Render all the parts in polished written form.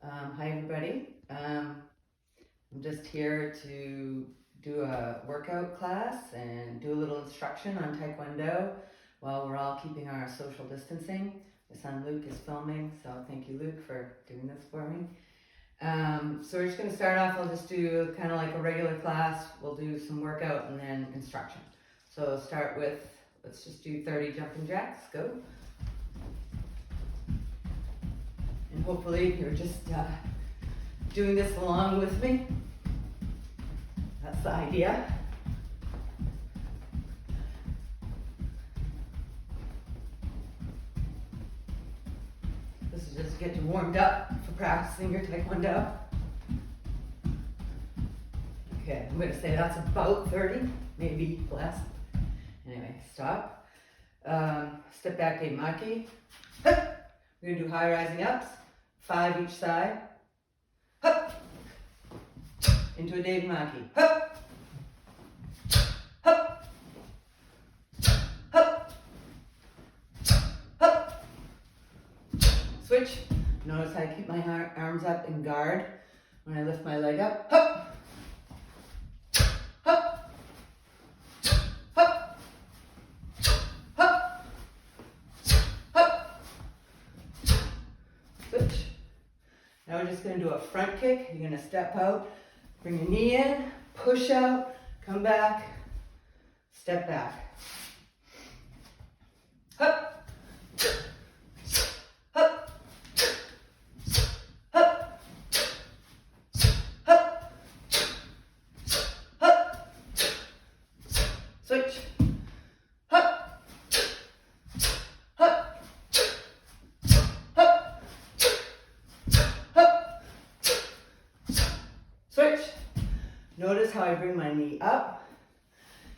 Hi everybody. I'm just here to do a workout class and do a little instruction on Taekwondo while we're all keeping our social distancing. My son Luke is filming, so thank you Luke for doing this for me. So we're just going to start off, I'll just do kind of like a regular class. We'll do some workout and then instruction. So start with, let's just do 30 jumping jacks, go. And hopefully you're just doing this along with me. That's the idea. This is just getting warmed up for practicing your Taekwondo. Okay, I'm going to say that's about 30, maybe less. Anyway, stop. Step back, Maki. We're going to do high rising ups, 5 each side. Hup. Into a Dave Maki. Hup. Hup. Hup. Hup. Switch. Notice how I keep my arms up in guard when I lift my leg up. Hup. Hup. Hup. Hup. Hup. Switch. Now we're just going to do a front kick. You're going to step out, bring your knee in, push out, come back, step back. Hup. Hup. Hup. Hup. Hup. Switch. Hup. Hup. Hup. Hup. Switch. Notice how I bring my knee up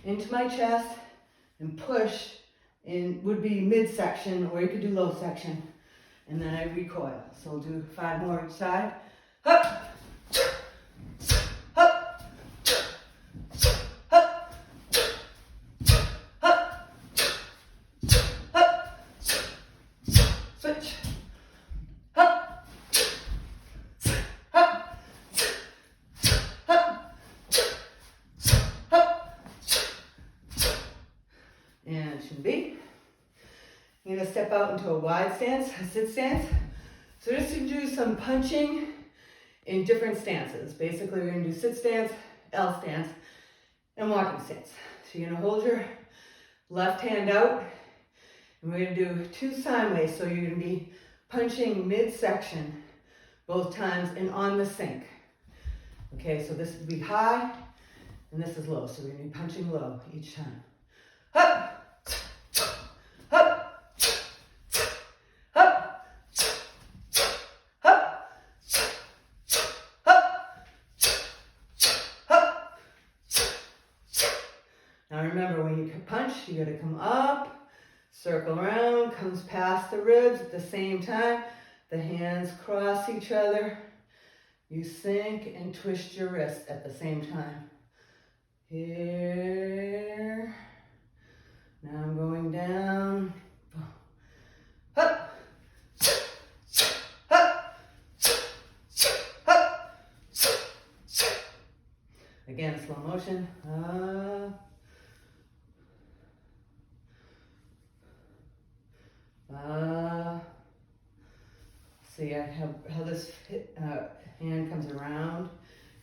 into my chest and push in, would be midsection, or you could do low section, and then I recoil. So we'll do 5 more each side. Hup. Hup. Hup. Hup. Hup. Switch. Hup. Hup. Hup. Hup. And should be. You're going to step out into a wide stance, a sit stance. So just to do some punching in different stances. Basically, we're going to do sit stance, L stance, and walking stance. So you're going to hold your left hand out, and we're going to do 2 sine waves. So you're going to be punching midsection both times and on the sink. Okay, so this would be high, and this is low. So we're going to be punching low each time. Hup. Hup. Hup. Hup. Hup. Hup. Now remember, when you punch, you got to come up, circle around, comes past the ribs at the same time. The hands cross each other. You sink and twist your wrist at the same time. Here. Now I'm going down. Hup. Hup. Hup. Again, slow motion. See, I have how this hand comes around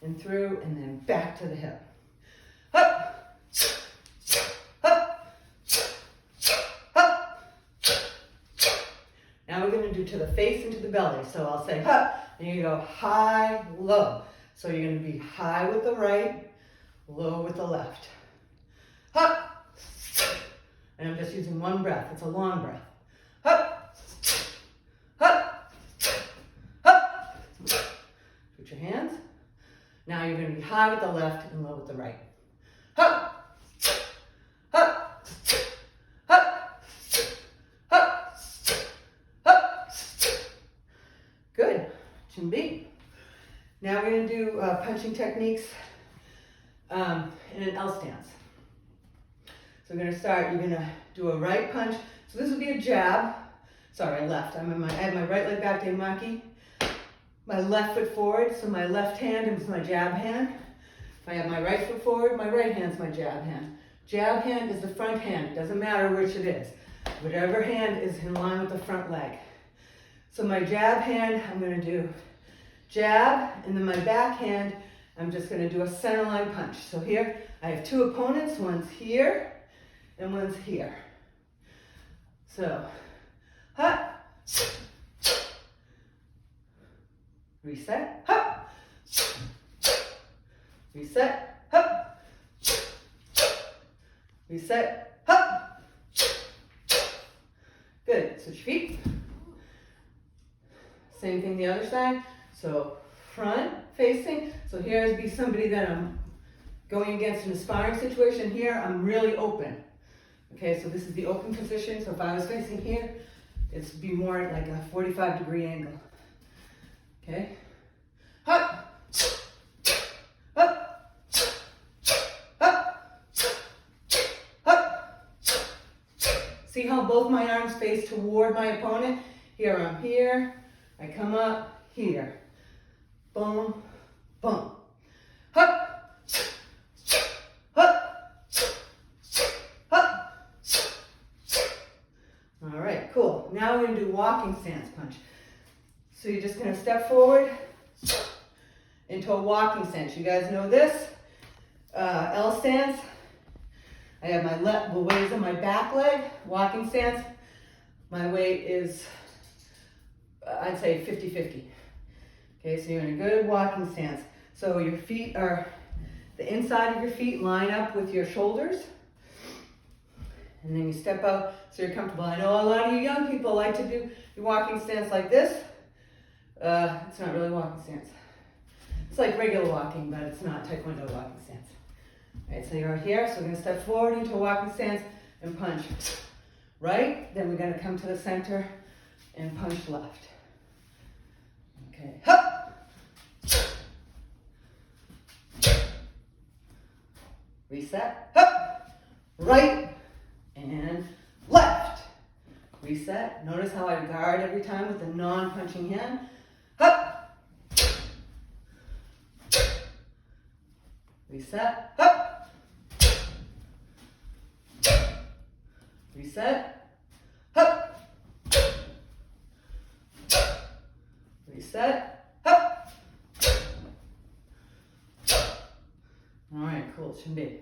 and through, and then back to the hip. Hup. Hup. Hup. Now we're going to do to the face and to the belly. So I'll say hup, and you go high, low. So you're going to be high with the right, low with the left. Hup. And I'm just using one breath. It's a long breath. Hup. Hup. Hup. Put your hands. Now you're going to be high with the left and low with the right. Hup. Hup. Hup. Hup. Hup. Good. Chimbi. Now we're going to do punching techniques in an L stance. So we're going to start, you're going to do a right punch. So this would be a jab. Sorry, left. I have my right leg back, Daimaki. my left foot forward, so my left hand is my jab hand. If I have my right foot forward, my right hand's my jab hand. Jab hand is the front hand. It doesn't matter which it is. Whatever hand is in line with the front leg. So my jab hand, I'm going to do jab, and then my back hand, I'm just going to do a center line punch. So here, I have two opponents. One's here, and one's here. So, ha, reset, ha, reset, ha, reset, ha. Good, switch feet. Same thing the other side. So front facing. So here would be somebody that I'm going against in a sparring situation. Here I'm really open. Okay, so this is the open position. So if I was facing here, it'd be more like a 45-degree angle. Okay. Up, up, up, up. See how both my arms face toward my opponent? Here I'm here. I come up here. Boom, boom. Hup, hup, hup. All right, cool. Now we're going to do walking stance punch. So you're just going to step forward into a walking stance. You guys know this. L stance. I have my the weight is on my back leg. Walking stance. My weight is, I'd say 50-50. Okay, so you're in a good walking stance. So your feet are, the inside of your feet line up with your shoulders. And then you step out so you're comfortable. I know a lot of you young people like to do your walking stance like this. It's not really a walking stance. It's like regular walking, but it's not Taekwondo walking stance. All right, so you're here. So we're going to step forward into a walking stance and punch right. Then we're going to come to the center and punch left. Okay, hup. Reset, hup. Right and left. Reset. Notice how I guard every time with the non-punching hand. Hup. Reset, hup. Reset, hup. Reset, hup. All right, cool, Chimbe.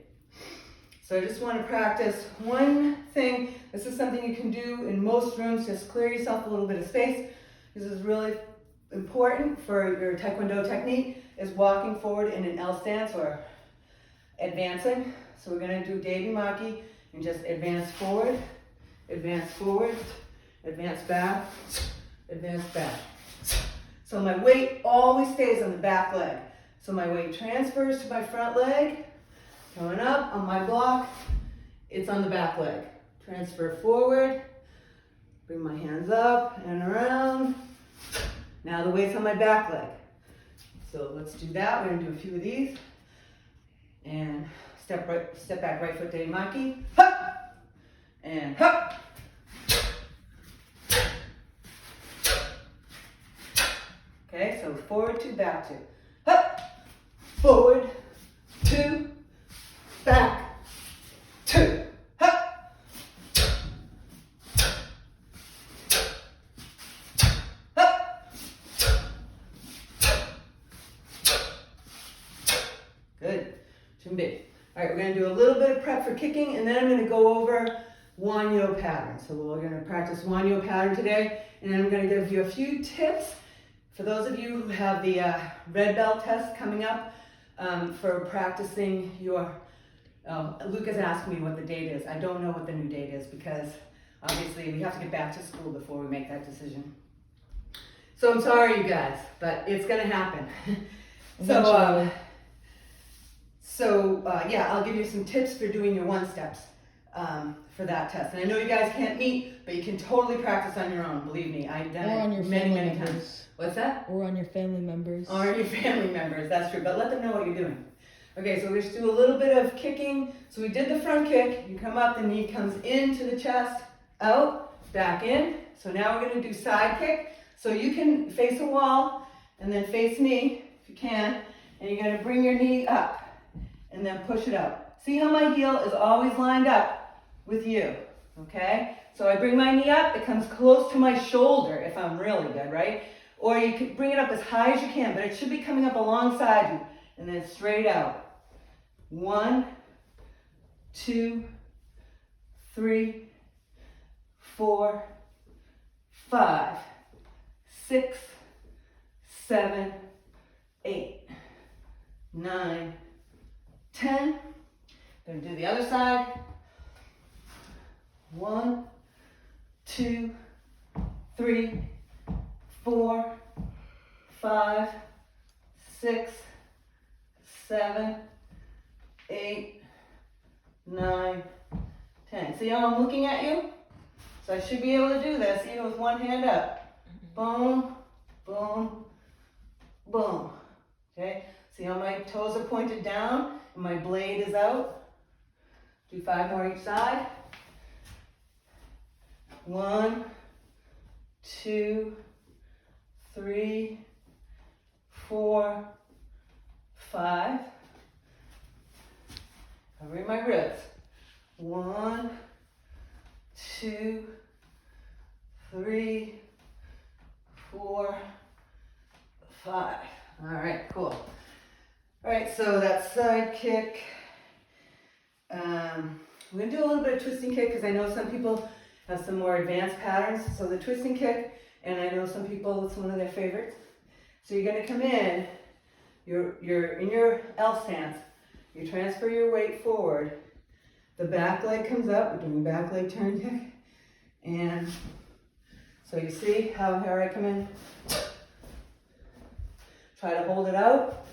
So I just want to practice one thing. This is something you can do in most rooms. Just clear yourself a little bit of space. This is really important for your Taekwondo technique, is walking forward in an L stance or advancing. So we're going to do Devi Maki and just advance forward, advance back, advance back. So my weight always stays on the back leg. So my weight transfers to my front leg. Coming up on my block, it's on the back leg. Transfer forward, bring my hands up and around. Now the weight's on my back leg. So let's do that. We're gonna do a few of these. And step back, right foot Devi Maki. Hup! And hup! Okay, so forward two, back two. Hup! Forward, two, back, two, hup. Hup. Good. Chimbe. All right, we're going to do a little bit of prep for kicking, and then I'm going to go over Won Hyo pattern. So we're going to practice Won Hyo pattern today, and then I'm going to give you a few tips for those of you who have the red belt test coming up for practicing your. Luca's asked me what the date is. I don't know what the new date is because obviously we have to get back to school before we make that decision. So I'm sorry, you guys, but it's going to happen. Yeah, I'll give you some tips for doing your one steps for that test. And I know you guys can't meet, but you can totally practice on your own. Believe me, I've done it many times. What's that? Or on your family members. Or your family members, that's true. But let them know what you're doing. Okay, so we just do a little bit of kicking. So we did the front kick. You come up, the knee comes into the chest, out, back in. So now we're going to do side kick. So you can face a wall and then face me if you can, and you're gonna bring your knee up and then push it out. See how my heel is always lined up with you, okay? So I bring my knee up, it comes close to my shoulder if I'm really good, right? Or you can bring it up as high as you can, but it should be coming up alongside you, and then straight out. 1, 2, 3, 4, 5, 6, 7, 8, 9, 10. Gonna do the other side. 1, 2, 3, 4, 5, 6, 7, 8, 9, 10. See how I'm looking at you? So I should be able to do this even with one hand up. Boom, boom, boom. Okay? See how my toes are pointed down and my blade is out? Do 5 more each side. 1, 2, 3, 4, 5. Covering my ribs. 1, 2, 3, 4, 5. All right, cool. All right, so that side kick. We're gonna do a little bit of twisting kick because I know some people have some more advanced patterns. So the twisting kick, and I know some people, it's one of their favorites. So you're gonna come in, you're in your L stance, you transfer your weight forward, the back leg comes up, we're doing back leg turn kick, and so you see how here I come in, try to hold it out.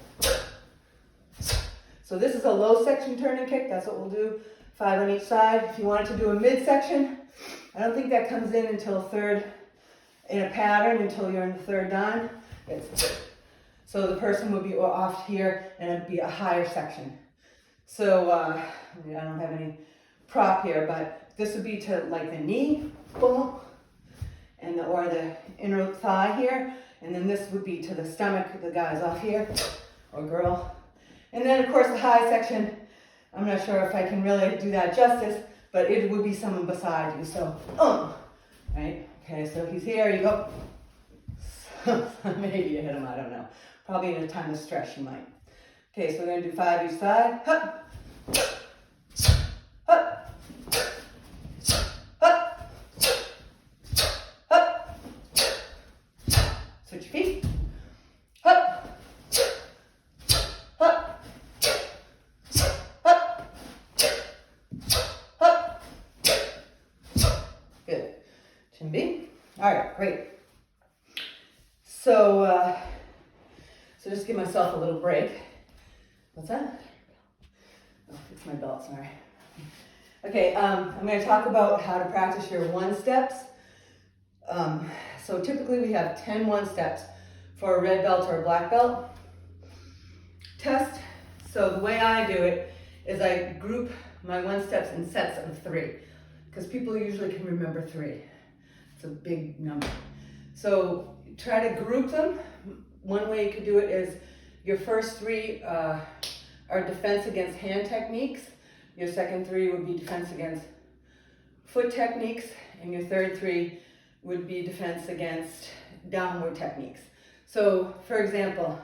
So this is a low section turning kick, that's what we'll do, 5 on each side. If you wanted to do a midsection, I don't think that comes in until third, in a pattern until you're in the third dan. So the person would be off here and it'd be a higher section. So I don't have any prop here, but this would be to like the knee, boom, and or the inner thigh here, and then this would be to the stomach, the guys off here, or girl. And then of course the high section, I'm not sure if I can really do that justice, but it would be someone beside you, so, right? Okay, so if he's here, you go, maybe you hit him, I don't know. Probably in a time of stress you might. Okay, so we're gonna do 5 each side. Hup, hup, hup, hup. Switch your feet. Hup, hup, hup, hup. Good. Chin B. All right, great. So just give myself a little break. What's that? Oh, it's my belt, sorry. Okay, I'm going to talk about how to practice your 1-steps. So typically we have 10 1-steps for a red belt or a black belt test. So the way I do it is I group my 1-steps in sets of 3, because people usually can remember 3. It's a big number. So try to group them. One way you could do it is your first 3 are defense against hand techniques. Your second 3 would be defense against foot techniques. And your third 3 would be defense against downward techniques. So for example,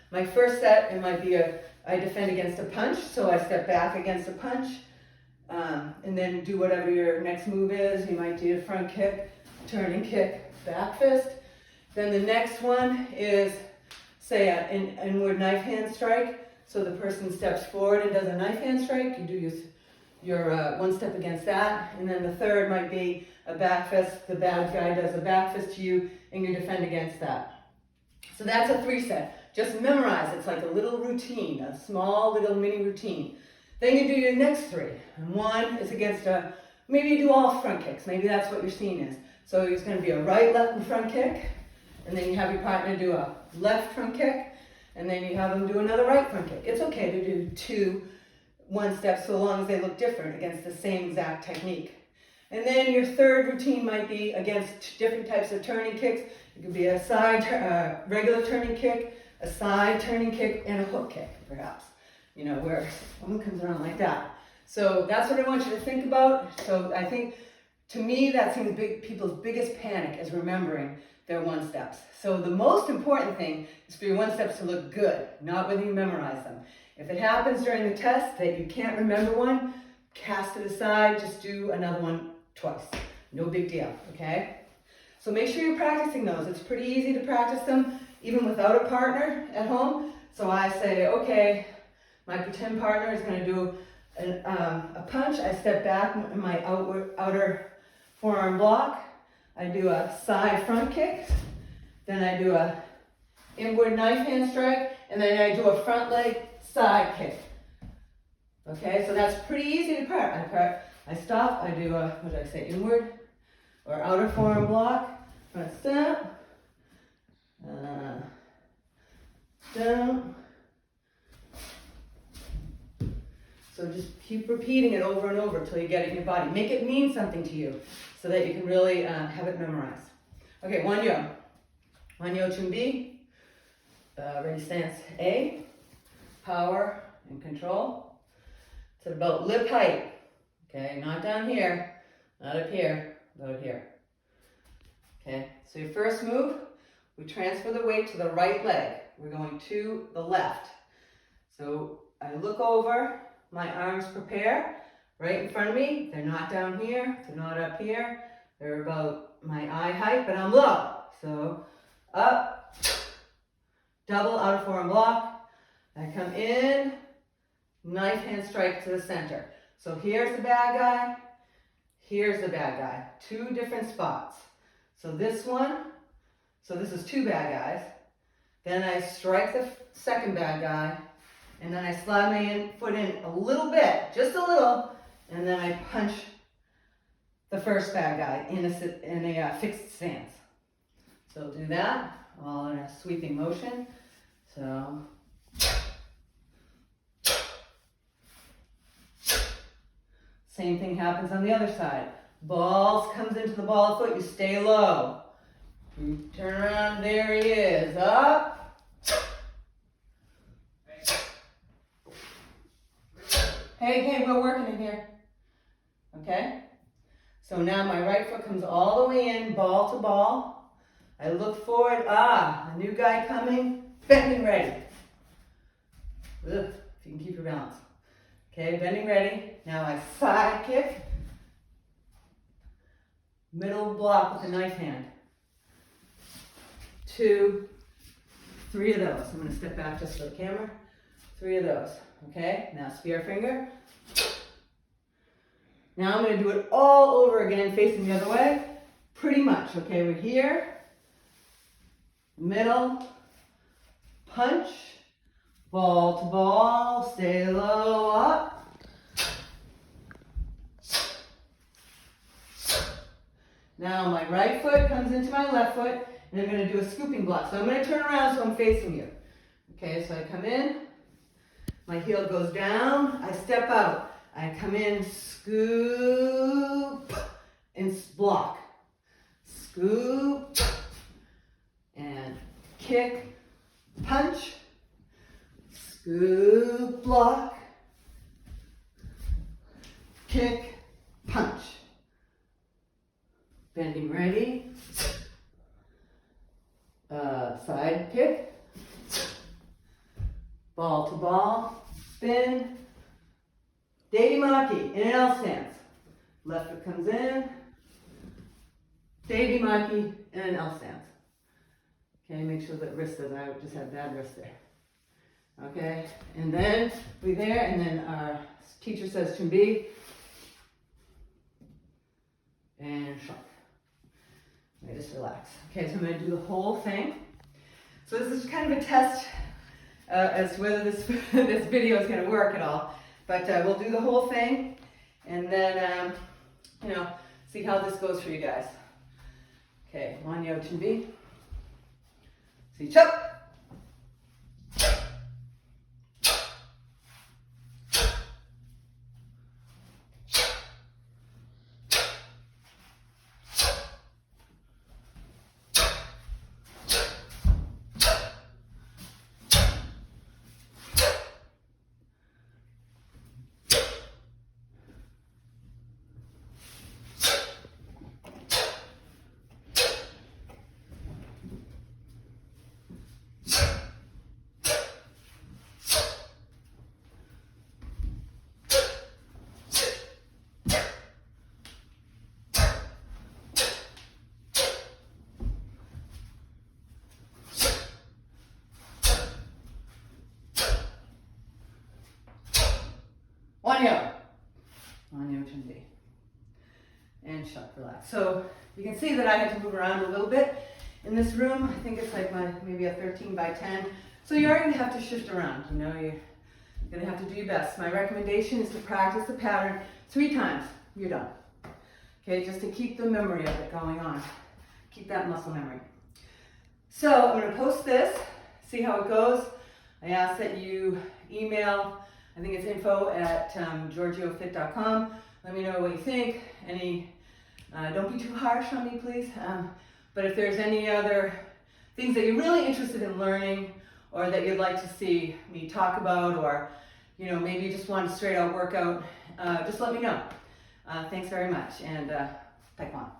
my first set, it might be I defend against a punch. So I step back against a punch and then do whatever your next move is. You might do a front kick, turning kick, back fist. Then the next one is, say, an inward knife hand strike. So the person steps forward and does a knife hand strike. You do your 1-step against that. And then the third might be a back fist. The bad guy does a back fist to you and you defend against that. So that's a 3-set. Just memorize. It's like a little routine, a small little mini routine. Then you do your next 3. And one is against maybe you do all front kicks. Maybe that's what your scene is. So it's going to be a right, left, and front kick. And then you have your partner do a left front kick, and then you have them do another right front kick. It's okay to do 2 1-steps so long as they look different against the same exact technique. And then your third routine might be against different types of turning kicks. It could be a side, regular turning kick, a side turning kick, and a hook kick, perhaps. You know, where someone comes around like that. So that's what I want you to think about. So I think, to me, that seems people's biggest panic is remembering their one steps. So the most important thing is for your one steps to look good, not whether you memorize them. If it happens during the test that you can't remember one, cast it aside, just do another one twice. No big deal, okay? So make sure you're practicing those. It's pretty easy to practice them even without a partner at home. So I say, okay, my pretend partner is going to do a punch. I step back in my outer forearm block. I do a side front kick. Then I do a inward knife hand strike. And then I do a front leg side kick. Okay, so that's pretty easy to practice. I stop, I do a, what did I say, inward or outer forearm block, front step, down. So just keep repeating it over and over until you get it in your body. Make it mean something to you so that you can really have it memorized. Okay, Won Hyo. Won Hyo 준비. Ready, stance A. Power and control. It's at about lip height. Okay, not down here, not up here, about here. Okay, so your first move, we transfer the weight to the right leg. We're going to the left. So I look over, my arms prepare right in front of me. They're not down here, they're not up here. They're about my eye height, but I'm low. So up, double outer forearm block. I come in, knife hand strike to the center. So here's the bad guy, here's the bad guy. Two different spots. So this one, so this is two bad guys. Then I strike the second bad guy, and then I slide my foot in a little bit, just a little, and then I punch the first bad guy in a fixed stance. So do that, all in a sweeping motion. So. Same thing happens on the other side. Balls comes into the ball of foot, you stay low. You turn around, there he is. Up. Hey, we're working in here. Okay? So now my right foot comes all the way in, ball to ball. I look forward. A new guy coming. Bending ready. Ugh, if you can keep your balance. Okay, bending ready. Now I side kick. Middle block with the knife hand. 2, 3 of those. I'm going to step back just for the camera. 3 of those. Okay, now spear finger. Now I'm going to do it all over again, facing the other way. Pretty much. Okay, we're here. Middle. Punch. Ball to ball, stay low, up. Now my right foot comes into my left foot, and I'm going to do a scooping block. So I'm going to turn around so I'm facing you. Okay, so I come in, my heel goes down, I step out. I come in, scoop, and block. Scoop, and kick, punch. Scoop, block, kick, punch. Bending ready. Side kick. Ball to ball. Spin. Deidemaki in an L stance. Left foot comes in. Deidemaki in an L stance. Okay, make sure that wrist doesn't, I just have bad wrist there. Okay, and then we're there, and then our teacher says 준비, and shrunk. Okay, just relax. Okay, so I'm going to do the whole thing. So this is kind of a test as to whether this this video is going to work at all. But we'll do the whole thing, and then see how this goes for you guys. Okay, Won Hyo 준비. 시작. shut, relax. So you can see that I had to move around a little bit in this room. I think it's like maybe a 13 by 10. So you are going to have to shift around, you know, you're going to have to do your best. My recommendation is to practice the pattern 3 times. You're done. Okay, just to keep the memory of it going on. Keep that muscle memory. So I'm going to post this, see how it goes. I ask that you email, I think it's info@giorgiofit.com. Let me know what you think. Don't be too harsh on me, please. But if there's any other things that you're really interested in learning, or that you'd like to see me talk about, or you know, maybe you just want a straight out workout, just let me know. Thanks very much, and Taekwondo.